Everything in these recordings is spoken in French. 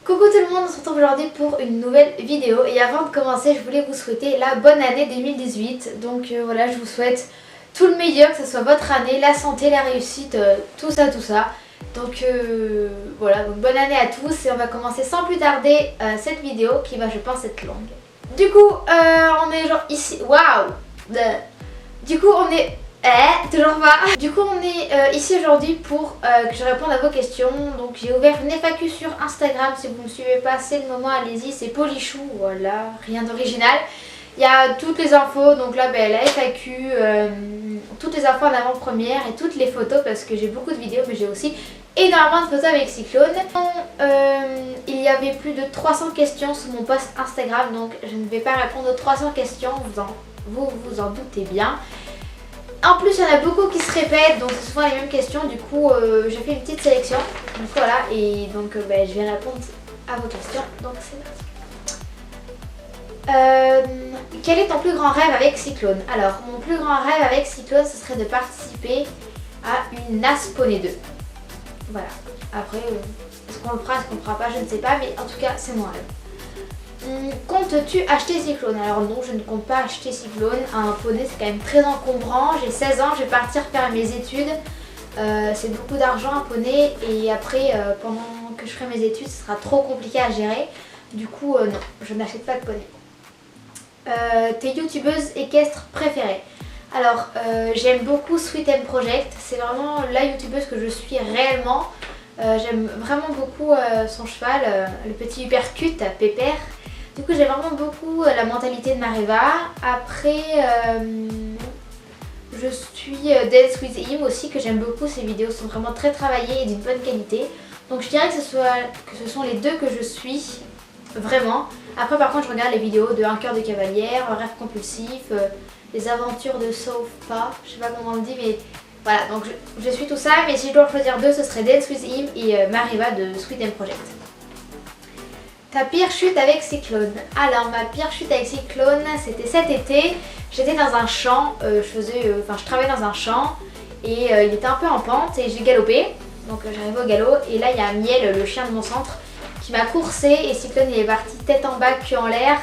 Coucou tout le monde, on se retrouve aujourd'hui pour une nouvelle vidéo et avant de commencer je voulais vous souhaiter la bonne année 2018. Donc voilà, je vous souhaite tout le meilleur, que ce soit votre année, la santé, la réussite, tout ça. Donc voilà, donc bonne année à tous et on va commencer sans plus tarder cette vidéo qui va je pense être longue. Du coup on est genre ici, waouh. Du coup on est... toujours pas. Du coup on est ici aujourd'hui pour que je réponde à vos questions. Donc j'ai ouvert une FAQ sur Instagram. Si vous ne me suivez pas, c'est le moment, allez-y, c'est Polichou, voilà, rien d'original. Il y a toutes les infos, donc là la FAQ, toutes les infos en avant-première et toutes les photos parce que j'ai beaucoup de vidéos mais j'ai aussi énormément de photos avec Cyclone. Il y avait plus de 300 questions sur mon post Instagram, donc je ne vais pas répondre aux 300 questions, vous vous en doutez bien. En plus il y en a beaucoup qui se répètent, donc c'est souvent les mêmes questions, du coup j'ai fait une petite sélection, donc voilà, et donc je vais répondre à vos questions, donc c'est parti. Quel est ton plus grand rêve avec Cyclone? Alors mon plus grand rêve avec Cyclone ce serait de participer à une NAS Poney 2. Voilà, après est-ce qu'on le fera, est-ce qu'on le fera pas, je ne sais pas, mais en tout cas c'est mon rêve. Comptes-tu acheter Cyclone? Alors non, je ne compte pas acheter Cyclone. Un poney c'est quand même très encombrant. J'ai 16 ans, je vais partir faire mes études. C'est beaucoup d'argent un poney et après pendant que je ferai mes études ce sera trop compliqué à gérer. Du coup non, je n'achète pas de poney. Tes youtubeuses équestres préférées? Alors j'aime beaucoup Sweet M Project. C'est vraiment la youtubeuse que je suis réellement. J'aime vraiment beaucoup son cheval, le petit hypercute Pépère. Du coup j'aime vraiment beaucoup la mentalité de Mariva. Après je suis Dance with Him aussi, que j'aime beaucoup. Ses vidéos sont vraiment très travaillées et d'une bonne qualité. Donc je dirais que ce sont les deux que je suis vraiment. Après par contre je regarde les vidéos de Un cœur de cavalière, Rêve compulsif, les aventures de Sauf pas, je sais pas comment on le dit mais voilà, donc je suis tout ça. Mais si je dois en choisir deux ce serait Dance with Him et Mariva de Sweet M Project. Ta pire chute avec Cyclone? Alors ma pire chute avec Cyclone c'était cet été. J'étais dans un champ, je travaillais dans un champ et il était un peu en pente et j'ai galopé. Donc j'arrivais au galop et là il y a Miel, le chien de mon centre, qui m'a coursé et Cyclone il est parti tête en bas, queue en l'air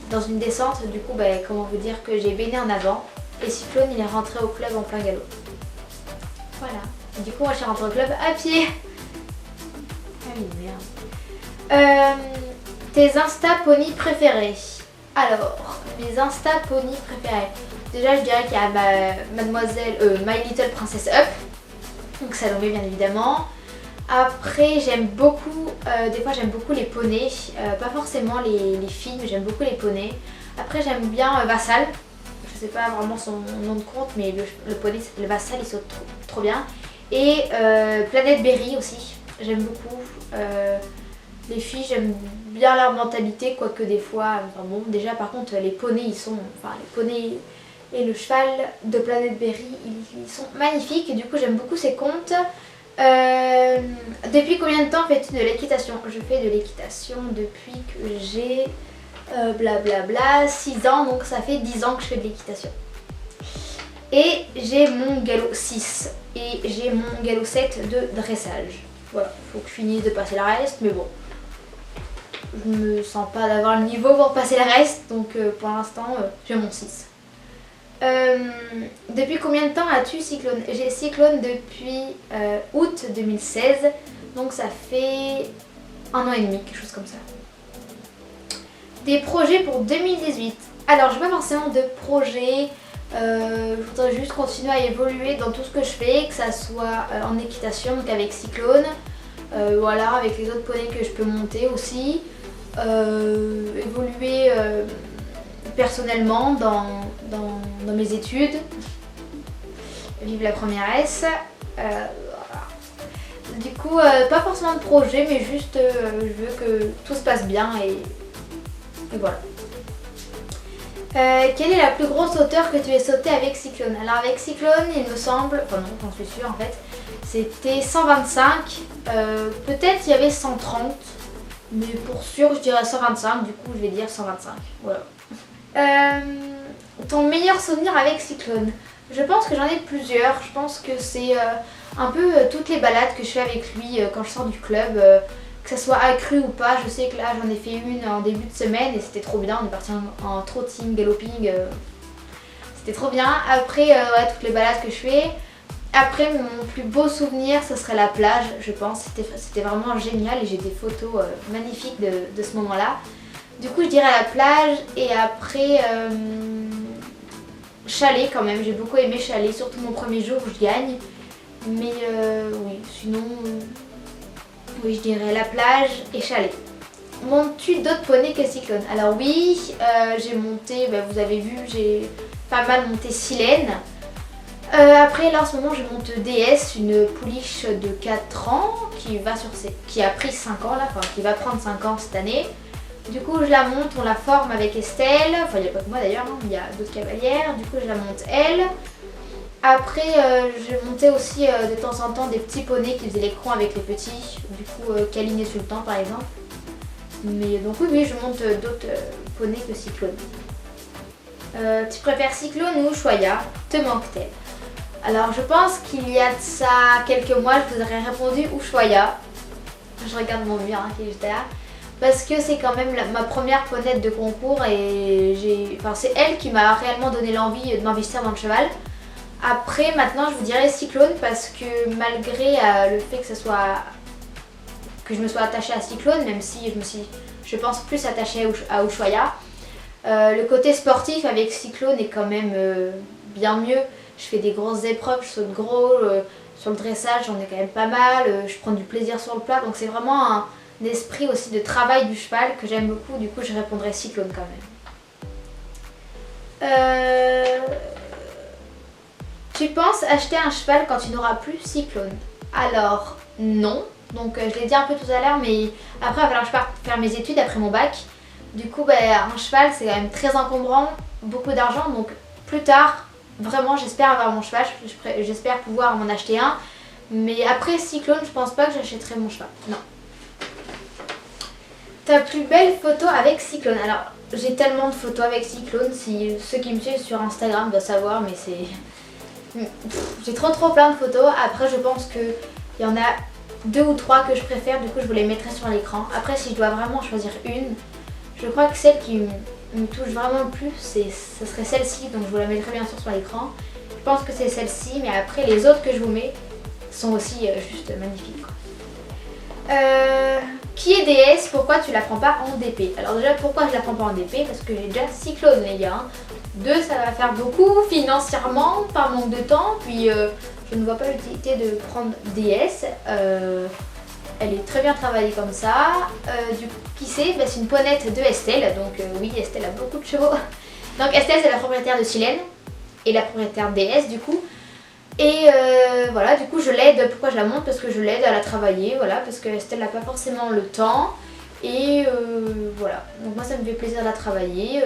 dans une descente. Du coup comment vous dire que j'ai bainé en avant et Cyclone il est rentré au club en plein galop. Voilà, et du coup moi je suis rentrée au club à pied. Ah oui merde. Tes Insta Pony préférés? Alors, mes Insta Pony préférés. Déjà je dirais qu'il y a My Little Princess Up. Donc Salomé bien évidemment. Après j'aime beaucoup, des fois j'aime beaucoup les poneys. Pas forcément les filles mais j'aime beaucoup les poneys. Après j'aime bien Vassal. Je sais pas vraiment son nom de compte mais le poney, le Vassal il saute trop bien. Et Planète Berry aussi, j'aime beaucoup. Les filles j'aime bien leur mentalité, quoique des fois, enfin bon déjà par contre les poneys ils sont, les poneys et le cheval de Planète Berry ils sont magnifiques et du coup j'aime beaucoup ces comptes. Depuis combien de temps fais-tu de l'équitation? Je fais de l'équitation depuis que j'ai blablabla 6 ans, donc ça fait 10 ans que je fais de l'équitation. Et j'ai mon galop 6 et j'ai mon galop 7 de dressage. Voilà, faut que je finisse de passer le reste, mais bon. Je me sens pas d'avoir le niveau pour passer le reste, donc pour l'instant j'ai mon 6. Depuis combien de temps as-tu Cyclone? J'ai Cyclone depuis août 2016, donc ça fait 1 an et demi, quelque chose comme ça. Des projets pour 2018? Alors j'ai pas forcément de projet, je voudrais juste continuer à évoluer dans tout ce que je fais, que ça soit en équitation, donc avec Cyclone, voilà, avec les autres poneys que je peux monter aussi. Évoluer personnellement dans mes études, vive la première S. Voilà. Du coup pas forcément de projet mais juste je veux que tout se passe bien et voilà. Quelle est la plus grosse hauteur que tu aies sauté avec Cyclone? Alors avec Cyclone il me semble, enfin non j'en suis sûre en fait, c'était 125, peut-être il y avait 130. Mais pour sûr je dirais 125, du coup je vais dire 125, voilà. Ton meilleur souvenir avec Cyclone? Je pense que j'en ai plusieurs, je pense que c'est un peu toutes les balades que je fais avec lui quand je sors du club. que ça soit accru ou pas. Je sais que là j'en ai fait une en début de semaine et c'était trop bien. On est parti en trotting, galloping, c'était trop bien. Après ouais, toutes les balades que je fais. Après mon plus beau souvenir ce serait la plage, je pense. C'était vraiment génial et j'ai des photos magnifiques de ce moment là. Du coup je dirais la plage et après chalet quand même. J'ai beaucoup aimé chalet, surtout mon premier jour où je gagne. Mais oui, sinon oui je dirais la plage et chalet. Montes-tu d'autres poneys que Cyclone? Alors oui, j'ai monté, vous avez vu, j'ai pas mal monté Silène. Après là en ce moment je monte DS, une pouliche de 4 ans qui a pris 5 ans là, enfin qui va prendre 5 ans cette année. Du coup je la monte, on la forme avec Estelle, enfin il n'y a pas que moi d'ailleurs, hein, il y a d'autres cavalières, du coup je la monte elle. Après j'ai monté aussi de temps en temps des petits poneys qui faisaient les crans avec les petits, du coup Caline et Sultan par exemple. Mais donc oui je monte d'autres poneys que Cyclone. Tu préfères Cyclone ou Choya? Te manque-t-elle? Alors je pense qu'il y a de ça quelques mois je vous aurais répondu Ushuaïa. Je regarde mon mur hein, qui est juste là. Parce que c'est quand même ma première ponette de concours et c'est elle qui m'a réellement donné l'envie de m'investir dans le cheval. Après maintenant je vous dirais Cyclone parce que malgré le fait que je me sois attachée à Cyclone, même si je pense plus attachée à Ushuaïa, le côté sportif avec Cyclone est quand même bien mieux. Je fais des grosses épreuves, je saute gros, sur le dressage j'en ai quand même pas mal, je prends du plaisir sur le plat, donc c'est vraiment un esprit aussi de travail du cheval que j'aime beaucoup, du coup je répondrai Cyclone quand même. Tu penses acheter un cheval quand tu n'auras plus Cyclone? Alors non, donc je l'ai dit un peu tout à l'heure, mais après il va falloir que je parte faire mes études après mon bac. Du coup un cheval c'est quand même très encombrant, beaucoup d'argent, donc plus tard vraiment j'espère avoir mon cheval, j'espère pouvoir m'en acheter un. Mais après Cyclone je pense pas que j'achèterai mon cheval, non. Ta plus belle photo avec Cyclone? Alors j'ai tellement de photos avec Cyclone, si ceux qui me suivent sur Instagram doivent savoir, mais c'est... J'ai trop plein de photos. Après je pense qu'il y en a 2 ou 3 que je préfère, du coup je vous les mettrai sur l'écran. Après si je dois vraiment choisir une, je crois que celle qui me touche vraiment le plus, ce serait celle-ci, donc je vous la mettrai bien sûr sur l'écran. Je pense que c'est celle-ci, mais après les autres que je vous mets sont aussi juste magnifiques quoi. Qui est DS? Pourquoi tu la prends pas en DP? Alors déjà pourquoi je la prends pas en DP? Parce que j'ai déjà Cyclone les gars. 2 ça va faire beaucoup financièrement par manque de temps, puis je ne vois pas l'utilité de prendre DS. Elle est très bien travaillée comme ça. Du coup, qui c'est? C'est une ponette de Estelle. Donc oui, Estelle a beaucoup de chevaux. Donc Estelle c'est la propriétaire de Silène et la propriétaire de DS du coup. Et voilà, du coup je l'aide. Pourquoi je la monte? Parce que je l'aide à la travailler, voilà, parce que Estelle n'a pas forcément le temps. Et voilà, donc moi ça me fait plaisir de la travailler.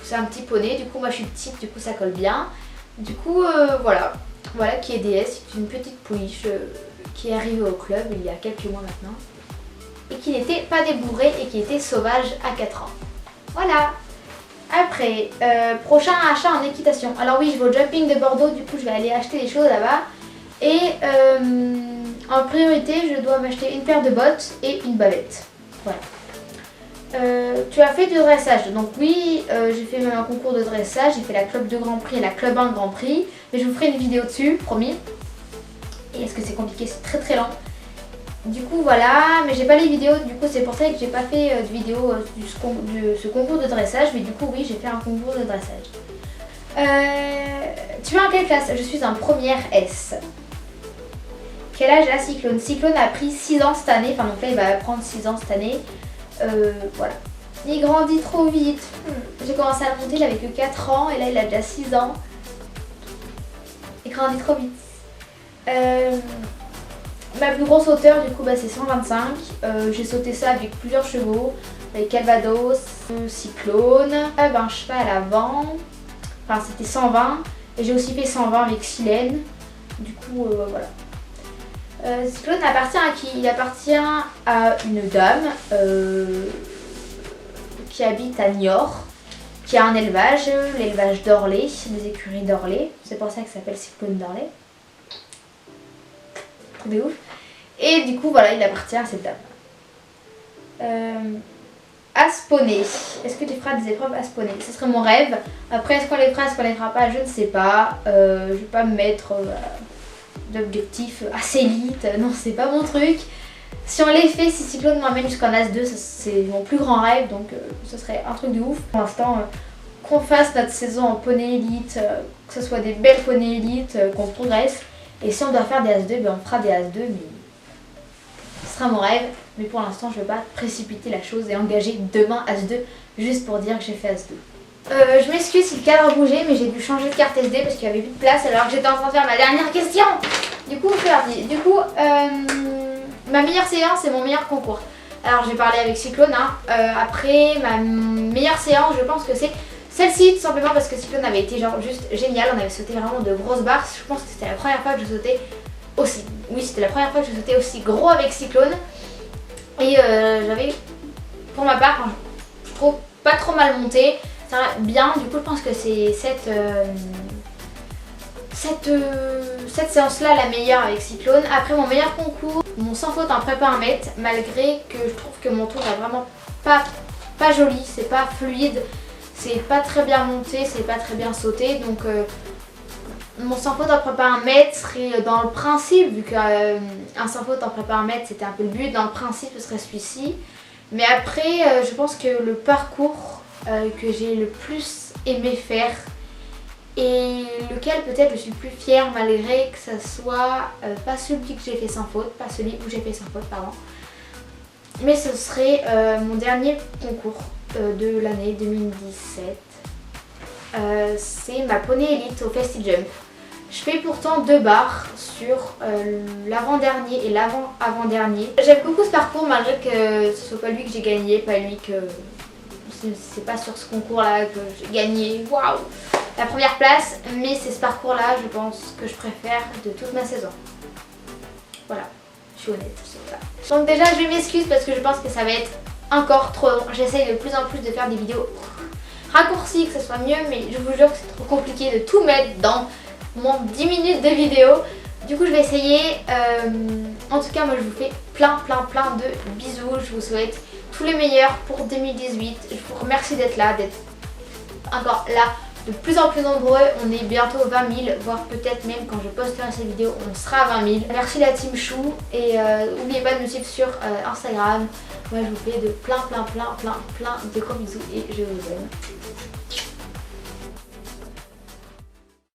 C'est un petit poney, du coup moi je suis petite, du coup ça colle bien. Du coup voilà qui est DS, c'est une petite pouliche qui est arrivée au club il y a quelques mois maintenant. Et qui n'était pas débourrée et qui était sauvage à 4 ans. Voilà. Après, prochain achat en équitation. Alors oui, je vais au jumping de Bordeaux, du coup je vais aller acheter des choses là-bas. Et en priorité, je dois m'acheter une paire de bottes et une bavette. Voilà. Tu as fait du dressage. Donc oui, j'ai fait même un concours de dressage. J'ai fait la Club 2 Grand Prix et la Club 1 Grand Prix. Mais je vous ferai une vidéo dessus, promis. Et est-ce que c'est compliqué? C'est très lent. Du coup voilà, mais j'ai pas les vidéos, du coup c'est pour ça que j'ai pas fait de vidéo de ce concours de dressage, mais du coup oui j'ai fait un concours de dressage. Tu es en quelle classe? Je suis en première S. Quel âge a Cyclone? Cyclone a pris 6 ans cette année, enfin donc là il va prendre 6 ans cette année. Voilà. Il grandit trop vite. J'ai commencé à le monter, il avait que 4 ans et là il a déjà 6 ans. Il grandit trop vite. Ma plus grosse hauteur du coup c'est 125. J'ai sauté ça avec plusieurs chevaux, avec Calvados, Cyclone, un cheval avant, enfin c'était 120 et j'ai aussi fait 120 avec Silène. Du coup voilà. Cyclone appartient à qui? Il appartient à une dame qui habite à Niort, qui a un élevage, l'élevage d'Orlé, des écuries d'Orlé. C'est pour ça que ça s'appelle Cyclone d'Orlé. De ouf. Et du coup voilà, il appartient à cette dame. Asponné. Est-ce que tu feras des épreuves Asponné? Ce serait mon rêve. Après, est-ce qu'on les fera, est-ce qu'on les fera pas? Je ne sais pas. Je vais pas me mettre d'objectifs assez élite. Non, c'est pas mon truc. Si on les fait, si Cyclone m'amène jusqu'en As2, c'est mon plus grand rêve. Donc, ce serait un truc de ouf. Pour l'instant, qu'on fasse notre saison en poney élite, que ce soit des belles poneys élites, qu'on progresse. Et si on doit faire des As2, ben on fera des As2, mais ce sera mon rêve. Mais pour l'instant, je ne vais pas précipiter la chose et engager demain As2 juste pour dire que j'ai fait As2. Je m'excuse si le cadre a bougé, mais j'ai dû changer de carte SD parce qu'il n'y avait plus de place alors que j'étais en train de faire ma dernière question. Du coup, ma meilleure séance et mon meilleur concours. Alors, j'ai parlé avec Cyclone. Après, ma meilleure séance, je pense que c'est celle-ci, tout simplement parce que Cyclone avait été genre juste génial. On avait sauté vraiment de grosses barres. Je pense que c'était la première fois que je sautais aussi. Oui, c'était la première fois que je sautais aussi gros avec Cyclone. Et j'avais, pour ma part, je trouve pas trop mal monté. Ça va bien. Du coup, je pense que c'est cette séance-là la meilleure avec Cyclone. Après, mon meilleur concours, mon sans faute en prépa 1 mètre, malgré que je trouve que mon tour est vraiment pas joli, c'est pas fluide. C'est pas très bien monté, c'est pas très bien sauté, donc mon sans faute en prépa 1 mètre serait dans le principe, vu qu'un sans faute en prépa 1 mètre c'était un peu le but, dans le principe ce serait celui-ci. Mais après, je pense que le parcours que j'ai le plus aimé faire et lequel peut-être je suis le plus fière malgré que ça soit pas celui que j'ai fait sans faute, pas celui où j'ai fait sans faute, pardon. Mais ce serait mon dernier concours de l'année 2017. C'est ma poney élite au Festi Jump. Je fais pourtant 2 barres sur l'avant-dernier et l'avant-avant-dernier. J'aime beaucoup ce parcours malgré que ce soit pas lui que j'ai gagné, pas lui que... C'est pas sur ce concours-là que j'ai gagné, waouh, la première place, mais c'est ce parcours-là, je pense, que je préfère de toute ma saison. Voilà, je suis honnête sur ça. Donc déjà, je m'excuse parce que je pense que ça va être encore trop long. J'essaye de plus en plus de faire des vidéos raccourcies, que ce soit mieux, mais je vous jure que c'est trop compliqué de tout mettre dans mon 10 minutes de vidéo. Du coup, je vais essayer. En tout cas, moi, je vous fais plein de bisous. Je vous souhaite tous les meilleurs pour 2018. Je vous remercie d'être là, d'être encore là, de plus en plus nombreux. On est bientôt 20 000, voire peut-être même quand je posterai cette vidéo, on sera à 20 000. Merci la team Chou et n'oubliez pas de me suivre sur Instagram. Moi, je vous fais de plein de gros bisous et je vous aime.